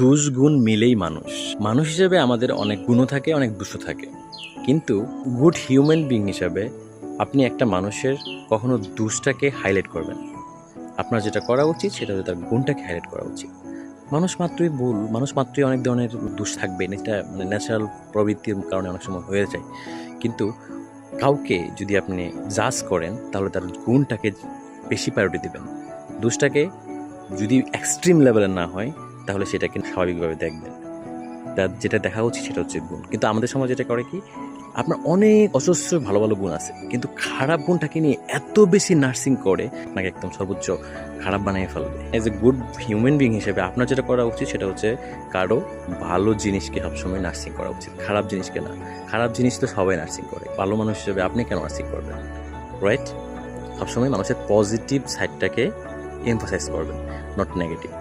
দোষ গুণ মিলেই মানুষ। মানুষ হিসেবে আমাদের অনেক গুণও থাকে, অনেক দোষও থাকে। কিন্তু গুড হিউম্যান বিং হিসাবে আপনি একটা মানুষের কখনো দোষটাকে হাইলাইট করবেন। আপনার যেটা করা উচিত সেটা হচ্ছে তার গুণটাকে হাইলাইট করা উচিত। মানুষ মাত্রই ভুল, মানুষ মাত্রই অনেক ধরনের দোষ থাকবে, এটা মানে ন্যাচারাল প্রবৃত্তির কারণে অনেক সময় হয়ে যায়। কিন্তু কাউকে যদি আপনি জাজ করেন তাহলে তার গুণটাকে বেশি প্রায়োরিটি দিবেন। দোষটাকে যদি এক্সট্রিম লেভেলের না হয় তাহলে সেটাকে স্বাভাবিকভাবে দেখবেন। তার যেটা দেখা উচিত সেটা হচ্ছে গুণ। কিন্তু আমাদের সমাজ যেটা করে কি, আপনার অনেক অজস্র ভালো ভালো গুণ আছে, কিন্তু খারাপ গুণটাকে নিয়ে এত বেশি নার্সিং করে আপনাকে একদম সর্বোচ্চ খারাপ বানিয়ে ফেলবে। As a good human being হিসেবে আপনার যেটা করা উচিত সেটা হচ্ছে কারো ভালো জিনিসকে সবসময় নার্সিং করা উচিত, খারাপ জিনিসকে না। খারাপ জিনিস তো সবাই নার্সিং করে, ভালো মানুষ হিসেবে আপনি কেন নার্সিং করবেন? রাইট? সবসময় মানুষের পজিটিভ সাইডটাকে এমফাসাইজ করবেন, নট নেগেটিভ।